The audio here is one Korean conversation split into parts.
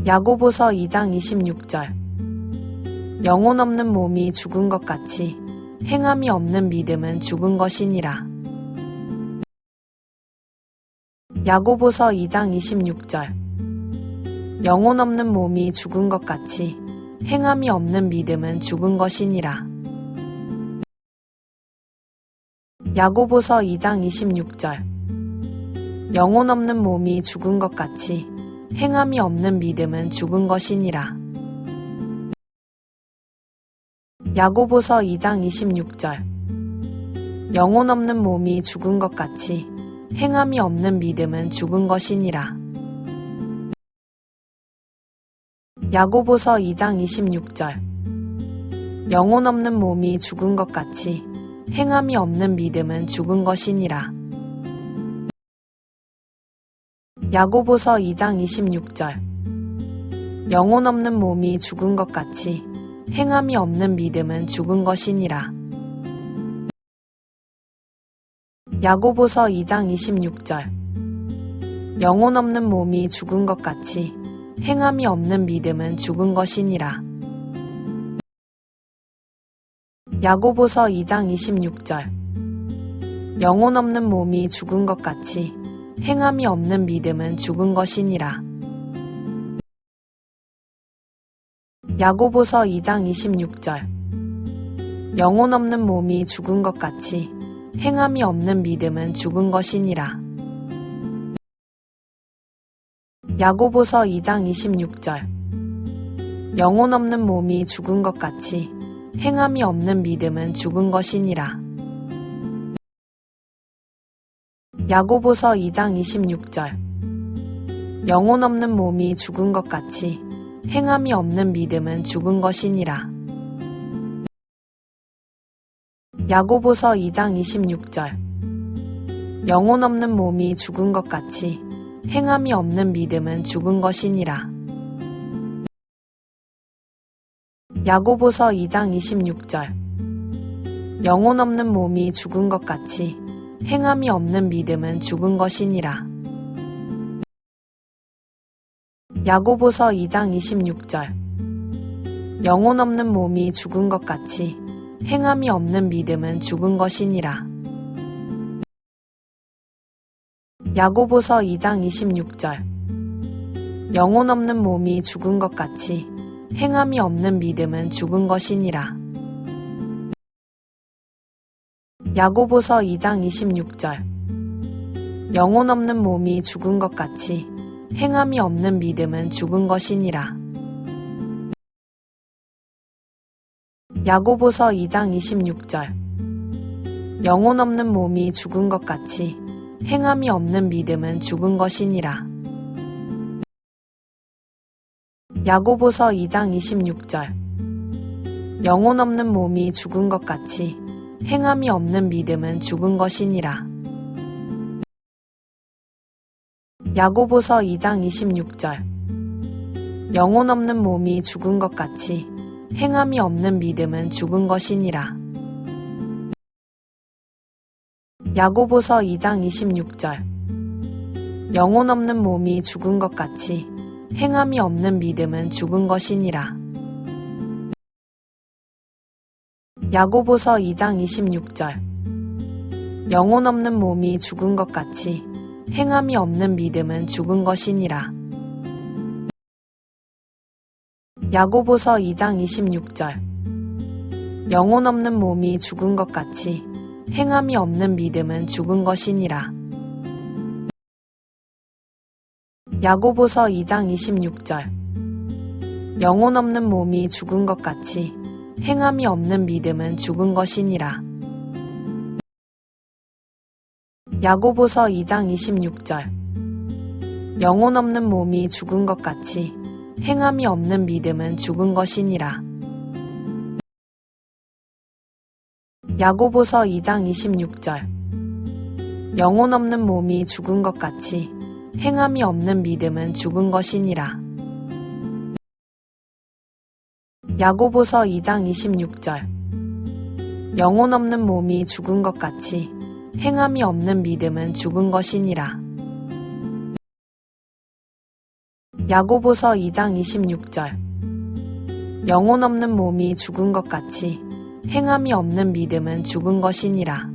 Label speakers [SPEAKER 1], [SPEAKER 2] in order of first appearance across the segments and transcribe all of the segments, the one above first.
[SPEAKER 1] 야고보서 2장 26절. 영혼 없는 몸이 죽은 것 같이 행함이 없는 믿음은 죽은 것이니라. 야고보서 2장 26절. 영혼 없는 몸이 죽은 것 같이 행함이 없는 믿음은 죽은 것이니라. 야고보서 2장 26절. 영혼 없는 몸이 죽은 것 같이 행함이 없는 믿음은 죽은 것이니라. 야고보서 2장 26절. 영혼 없는 몸이 죽은 것 같이 행함이 없는 믿음은 죽은 것이니라. 야고보서 2장 26절. 영혼 없는 몸이 죽은 것 같이 행함이 없는 믿음은 죽은 것이니라. 야고보서 2장 26절. 영혼 없는 몸이 죽은 것 같이 행함이 없는 믿음은 죽은 것이니라. 야고보서 2장 26절. 영혼 없는 몸이 죽은 것 같이 행함이 없는 믿음은 죽은 것이니라. 야고보서 2장 26절. 영혼 없는 몸이 죽은 것 같이 행함이 없는 믿음은 죽은 것이니라. 야고보서 2장 26절. 영혼 없는 몸이 죽은 것 같이 행함이 없는 믿음은 죽은 것이니라. 야고보서 2장 26절. 영혼 없는 몸이 죽은 것 같이 행함이 없는 믿음은 죽은 것이니라. 야고보서 2장 26절. 영혼 없는 몸이 죽은 것 같이 행함이 없는 믿음은 죽은 것이니라. 야고보서 2장 26절. 영혼 없는 몸이 죽은 것 같이 행함이 없는 믿음은 죽은 것이니라. 야고보서 2장 26절. 영혼 없는 몸이 죽은 것 같이 행함이 없는 믿음은 죽은 것이니라. 야고보서 2장 26절. 영혼 없는 몸이 죽은 것 같이 행함이 없는 믿음은 죽은 것이니라. 야고보서 2장 26절. 영혼 없는 몸이 죽은 것 같이 행함이 없는 믿음은 죽은 것이니라. 야고보서 2장 26절. 영혼 없는 몸이 죽은 것 같이 행함이 없는 믿음은 죽은 것이니라. 야고보서 2장 26절. 영혼 없는 몸이 죽은 것 같이 행함이 없는 믿음은 죽은 것이니라. 야고보서 2장 26절. 영혼 없는 몸이 죽은 것 같이 행함이 없는 믿음은 죽은 것이니라. 야고보서 2장 26절. 영혼 없는 몸이 죽은 것 같이 행함이 없는 믿음은 죽은 것이니라. 야고보서 2장 26절. 영혼 없는 몸이 죽은 것 같이 행함이 없는 믿음은 죽은 것이니라. 야고보서 2장 26절. 영혼 없는 몸이 죽은 것 같이 행함이 없는 믿음은 죽은 것이니라. 야고보서 2장 26절. 영혼 없는 몸이 죽은 것 같이 행함이 없는 믿음은 죽은 것이니라. 야고보서 2장 26절. 영혼 없는 몸이 죽은 것 같이 행함이 없는 믿음은 죽은 것이니라. 야고보서 2장 26절. 영혼 없는 몸이 죽은 것 같이 행함이 없는 믿음은 죽은 것이니라. 야고보서 2장 26절. 영혼 없는 몸이 죽은 것 같이 행함이 없는 믿음은 죽은 것이니라. 야고보서 2장 26절. 영혼 없는 몸이 죽은 것 같이 행함이 없는 믿음은 죽은 것이니라. 야고보서 2장 26절. 영혼 없는 몸이 죽은 것 같이 행함이 없는 믿음은 죽은 것이니라.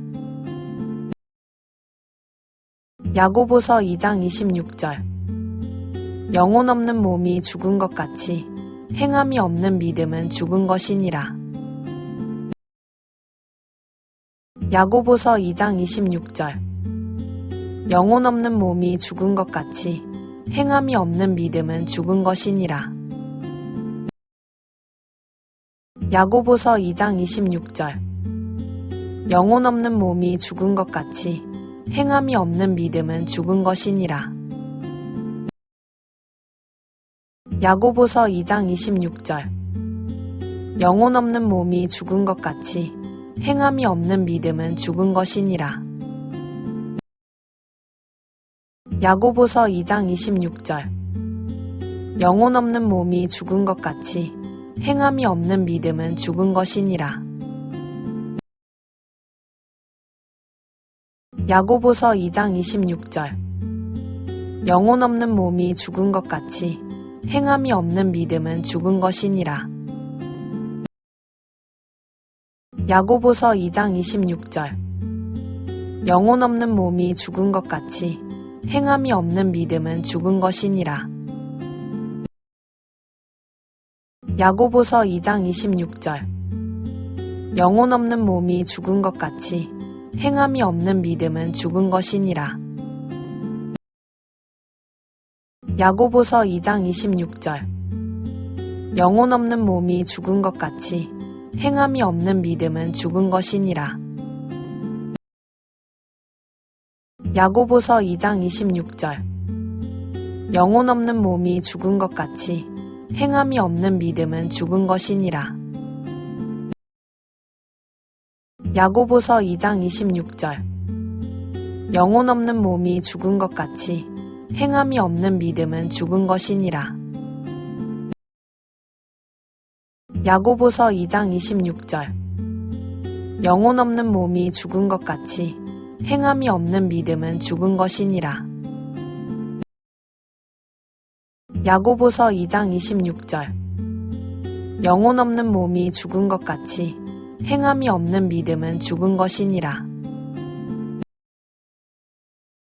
[SPEAKER 1] 야고보서 2장 26절. 영혼 없는 몸이 죽은 것 같이 행함이 없는 믿음은 죽은 것이니라. 야고보서 2장 26절. 영혼 없는 몸이 죽은 것 같이 행함이 없는 믿음은 죽은 것이니라. 야고보서 2장 26절. 영혼 없는 몸이 죽은 것 같이 행함이 없는 믿음은 죽은 것이니라. 야고보서 2장 26절. 영혼 없는 몸이 죽은 것 같이 행함이 없는 믿음은 죽은 것이니라. 야고보서 2장 26절. 영혼 없는 몸이 죽은 것 같이 행함이 없는 믿음은 죽은 것이니라. 야고보서 2장 26절. 영혼 없는 몸이 죽은 것 같이 행함이 없는 믿음은 죽은 것이니라. 야고보서 2장 26절. 영혼 없는 몸이 죽은 것 같이 행함이 없는 믿음은 죽은 것이니라. 야고보서 2장 26절. 영혼 없는 몸이 죽은 것 같이 행함이 없는 믿음은 죽은 것이니라. 야고보서 2장 26절. 영혼 없는 몸이 죽은 것 같이 행함이 없는 믿음은 죽은 것이니라. 야고보서 2장 26절. 영혼 없는 몸이 죽은 것 같이 행함이 없는 믿음은 죽은 것이니라. 야고보서 2장 26절. 영혼 없는 몸이 죽은 것 같이 행함이 없는 믿음은 죽은 것이니라. 야고보서 2장 26절. 영혼 없는 몸이 죽은 것 같이 행함이 없는 믿음은 죽은 것이니라. 야고보서 2장 26절. 영혼 없는 몸이 죽은 것 같이 행함이 없는 믿음은 죽은 것이니라.